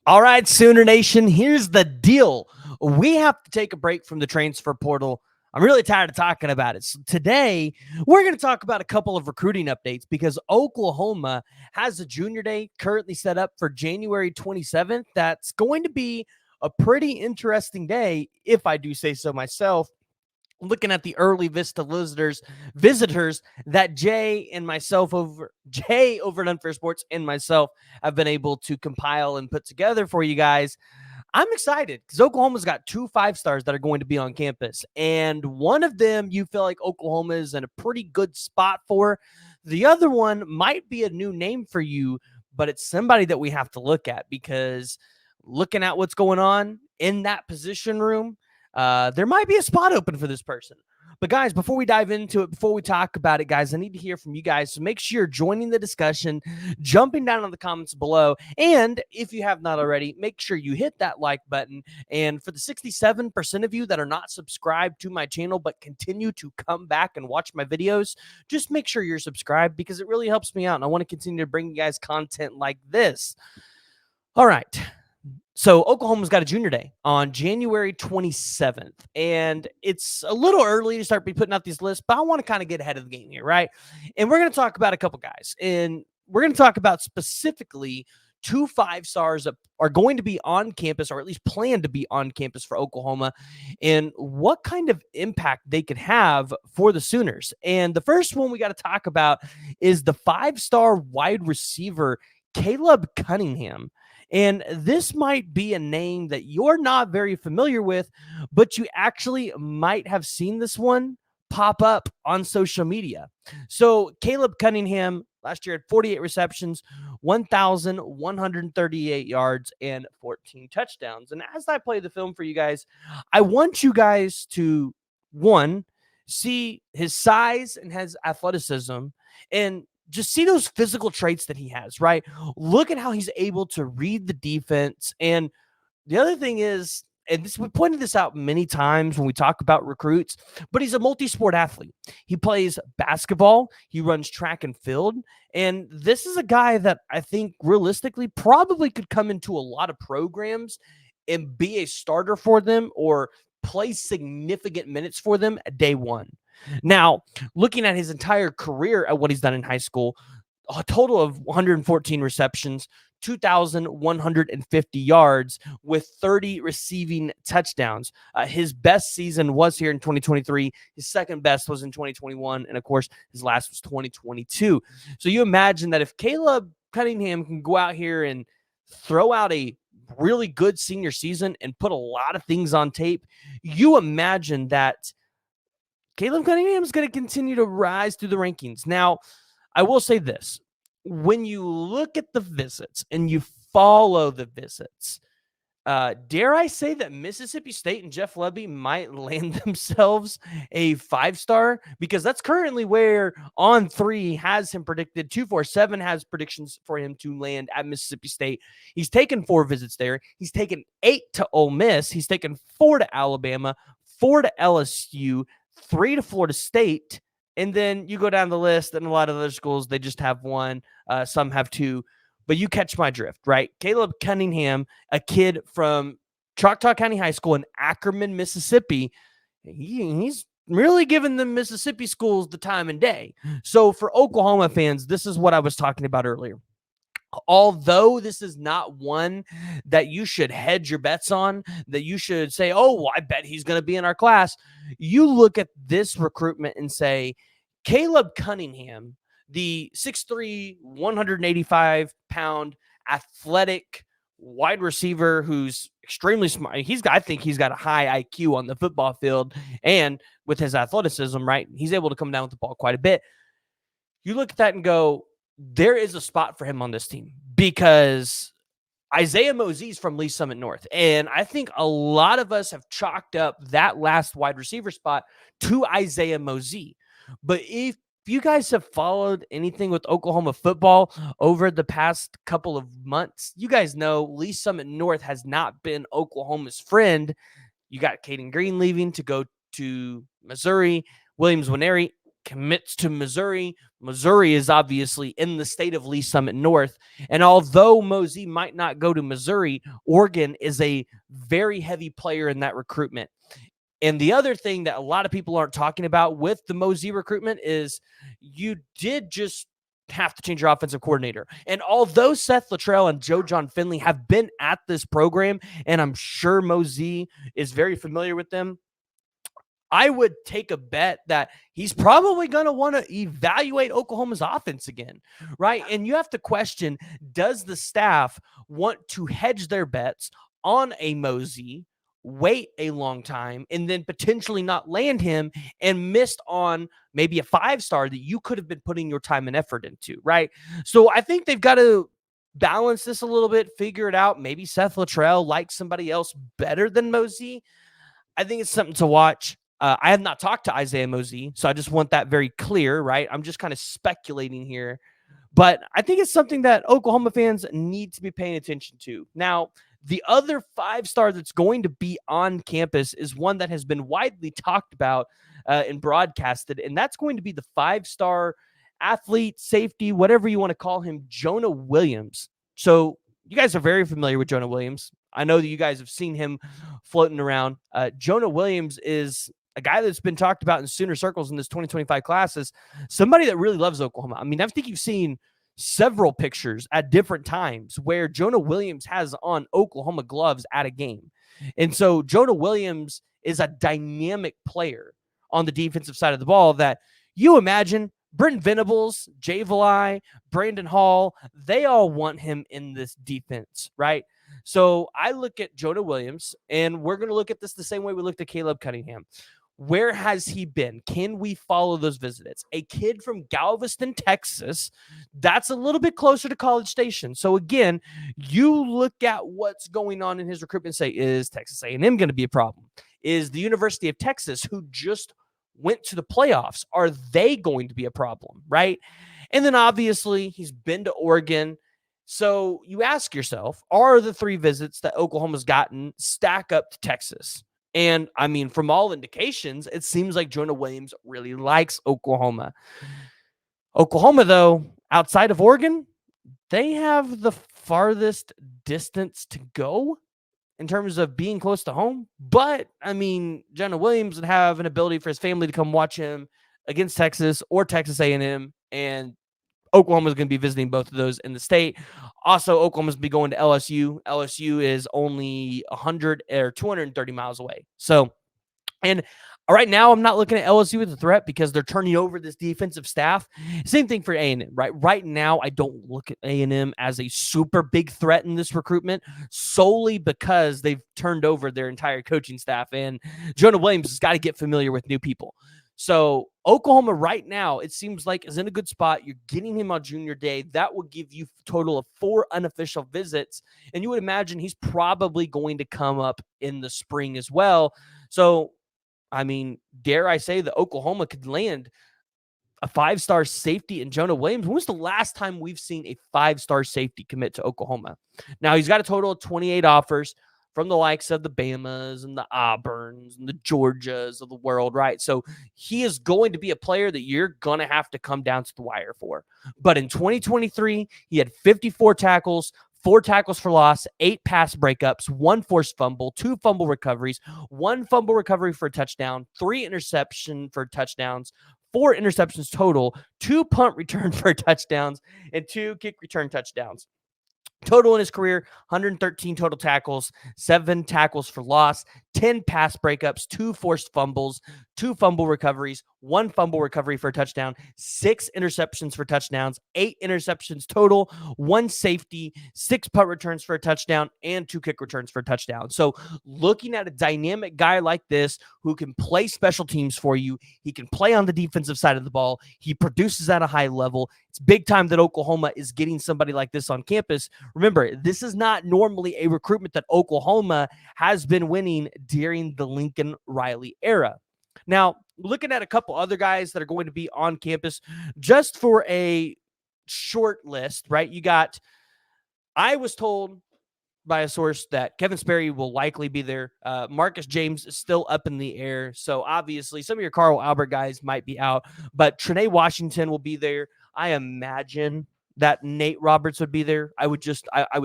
All right, Sooner Nation, here's the deal. We have to take a break from the transfer portal. I'm really tired of talking about it. So today, we're going to talk about a couple of recruiting updates because Oklahoma has a junior day currently set up for January 27th. That's going to be a pretty interesting day, if I do say so myself. Looking at the early Vista visitors that Jay over at Unfair Sports and myself have been able to compile and put together for you guys. I'm excited because Oklahoma's got 2 5-stars that are going to be on campus, and one of them you feel like Oklahoma is in a pretty good spot for. The other one might be a new name for you, but it's somebody that we have to look at because looking at what's going on in that position room, there might be a spot open for this person. But guys, before we dive into it, before we talk about it, guys, I need to hear from you guys. So make sure you're joining the discussion, jumping down in the comments below. And if you have not already, make sure you hit that like button. And for the 67% of you that are not subscribed to my channel, but continue to come back and watch my videos, just make sure you're subscribed because it really helps me out. And I want to continue to bring you guys content like this. All right. So Oklahoma's got a junior day on January 27th, and it's a little early to start putting out these lists, but I want to kind of get ahead of the game here, right? And we're going to talk about a couple guys, and we're going to talk about specifically 2 5-stars that are going to be on campus, or at least plan to be on campus for Oklahoma, and what kind of impact they could have for the Sooners. And the first one we got to talk about is the 5-star wide receiver, Caleb Cunningham. And this might be a name that you're not very familiar with, but you actually might have seen this one pop up on social media. So Caleb Cunningham last year had 48 receptions, 1,138 yards, and 14 touchdowns. And as I play the film for you guys, I want you guys to, one, see his size and his athleticism, and just see those physical traits that he has, right? Look at how he's able to read the defense. And the other thing is, and we pointed this out many times when we talk about recruits, but he's a multi-sport athlete. He plays basketball, he runs track and field, and this is a guy that I think realistically probably could come into a lot of programs and be a starter for them or play significant minutes for them at day one. Now, looking at his entire career at what he's done in high school, a total of 114 receptions, 2,150 yards with 30 receiving touchdowns. His best season was here in 2023. His second best was in 2021. And of course, his last was 2022. So you imagine that if Caleb Cunningham can go out here and throw out a really good senior season and put a lot of things on tape, you imagine that Caleb Cunningham is going to continue to rise through the rankings. Now, I will say this. When you look at the visits and you follow the visits, dare I say that Mississippi State and Jeff Lebby might land themselves a 5-star? Because that's currently where On3 has him predicted. 247 has predictions for him to land at Mississippi State. He's taken 4 visits there. He's taken 8 to Ole Miss. He's taken 4 to Alabama, 4 to LSU, 3 to Florida State, and then you go down the list, and a lot of other schools, they just have 1. Some have 2, but you catch my drift, right? Caleb Cunningham, a kid from Choctaw County High School in Ackerman, Mississippi, he's really giving the Mississippi schools the time and day. So for Oklahoma fans, this is what I was talking about earlier. Although this is not one that you should hedge your bets on, that you should say, oh, well, I bet he's going to be in our class. You look at this recruitment and say, Caleb Cunningham, the 6'3", 185-pound athletic wide receiver who's extremely smart. I think he's got a high IQ on the football field, and with his athleticism, right, he's able to come down with the ball quite a bit. You look at that and go, there is a spot for him on this team because Isaiah Mosey's from Lee Summit North. And I think a lot of us have chalked up that last wide receiver spot to Isaiah Mosey. But if you guys have followed anything with Oklahoma football over the past couple of months, you guys know Lee Summit North has not been Oklahoma's friend. You got Caden Green leaving to go to Missouri, Williams Winery commits to Missouri. Missouri is obviously in the state of Lee Summit North. And although Mosey might not go to Missouri, Oregon is a very heavy player in that recruitment. And the other thing that a lot of people aren't talking about with the Mosey recruitment is you did just have to change your offensive coordinator. And although Seth Luttrell and Joe John Finley have been at this program, and I'm sure Mosey is very familiar with them, I would take a bet that he's probably going to want to evaluate Oklahoma's offense again, right? And you have to question, does the staff want to hedge their bets on a Mosey, wait a long time, and then potentially not land him and missed on maybe a 5-star that you could have been putting your time and effort into, right? So I think they've got to balance this a little bit, figure it out. Maybe Seth Luttrell likes somebody else better than Mosey. I think it's something to watch. I have not talked to Isaiah Mosey, so I just want that very clear, right? I'm just kind of speculating here. But I think it's something that Oklahoma fans need to be paying attention to. Now, the other 5-star that's going to be on campus is one that has been widely talked about and broadcasted, and that's going to be the 5-star athlete, safety, whatever you want to call him, Jonah Williams. So you guys are very familiar with Jonah Williams. I know that you guys have seen him floating around. Jonah Williams is a guy that's been talked about in Sooner circles in this 2025 class as somebody that really loves Oklahoma. I mean, I think you've seen several pictures at different times where Jonah Williams has on Oklahoma gloves at a game. And so Jonah Williams is a dynamic player on the defensive side of the ball that you imagine Brent Venables, Jay Valai, Brandon Hall, they all want him in this defense, right? So I look at Jonah Williams, and we're going to look at this the same way we looked at Caleb Cunningham. Where has he been? Can we follow those visits? A kid from Galveston, Texas, that's a little bit closer to College Station. So again, you look at what's going on in his recruitment, say, is Texas A&M going to be a problem? Is the University of Texas, who just went to the playoffs, are they going to be a problem, right? And then obviously he's been to Oregon. So you ask yourself, are the 3 visits that Oklahoma's gotten stack up to Texas? And I mean, from all indications, it seems like Jonah Williams really likes Oklahoma. Oklahoma, though, outside of Oregon, they have the farthest distance to go in terms of being close to home. But, I mean, Jonah Williams would have an ability for his family to come watch him against Texas or Texas A&M, and Oklahoma is going to be visiting both of those in the state. Also, Oklahoma's be going to LSU. LSU is only 100 or 230 miles away. So, and right now, I'm not looking at LSU as a threat because they're turning over this defensive staff. Same thing for A&M, right? Right now, I don't look at A&M as a super big threat in this recruitment solely because they've turned over their entire coaching staff, and Jonah Williams has got to get familiar with new people. So Oklahoma right now, it seems like, is in a good spot. You're getting him on junior day. That will give you a total of 4 unofficial visits. And you would imagine he's probably going to come up in the spring as well. So, I mean, dare I say that Oklahoma could land a 5-star safety in Jonah Williams. When was the last time we've seen a 5-star safety commit to Oklahoma? Now, he's got a total of 28 offers from the likes of the Bamas and the Auburns and the Georgias of the world, right? So he is going to be a player that you're going to have to come down to the wire for. But in 2023, he had 54 tackles, 4 tackles for loss, 8 pass breakups, 1 forced fumble, 2 fumble recoveries, 1 fumble recovery for a touchdown, 3 interception for touchdowns, 4 interceptions total, 2 punt return for touchdowns, and 2 kick return touchdowns. Total in his career, 113 total tackles, 7 tackles for loss, 10 pass breakups, 2 forced fumbles, 2 fumble recoveries, 1 fumble recovery for a touchdown, 6 interceptions for touchdowns, 8 interceptions total, 1 safety, 6 punt returns for a touchdown, and 2 kick returns for a touchdown. So looking at a dynamic guy like this who can play special teams for you, he can play on the defensive side of the ball, he produces at a high level. It's big time that Oklahoma is getting somebody like this on campus. Remember, this is not normally a recruitment that Oklahoma has been winning during the Lincoln Riley era. Now, looking at a couple other guys that are going to be on campus just for a short list, right? You got, I was told by a source that Kevin Sperry will likely be there. Marcus James is still up in the air. So obviously some of your Carl Albert guys might be out, but Trynae Washington will be there. I imagine that Nate Roberts would be there. I would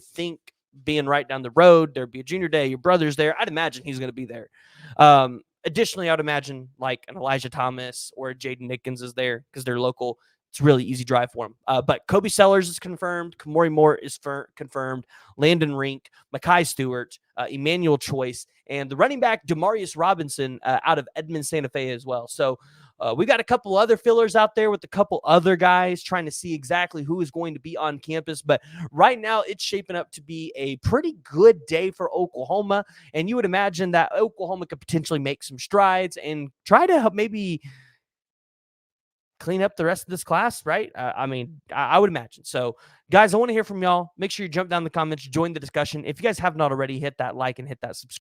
think, being right down the road, there'd be a junior day, your brother's there. I'd imagine he's going to be there. Additionally, I would imagine like an Elijah Thomas or a Jaden Nickens is there because they're local. It's a really easy drive for him. But Cobey Sellers is confirmed. Kamori Moore is confirmed. Landon Rink, Maki Stewart, Emmanuel Choice, and the running back Demarius Robinson out of Edmond Santa Fe as well. So we got a couple other fillers out there with a couple other guys trying to see exactly who is going to be on campus. But right now, it's shaping up to be a pretty good day for Oklahoma. And you would imagine that Oklahoma could potentially make some strides and try to help maybe clean up the rest of this class, right? I would imagine. So, guys, I want to hear from y'all. Make sure you jump down in the comments, join the discussion. If you guys have not already, hit that like and hit that subscribe.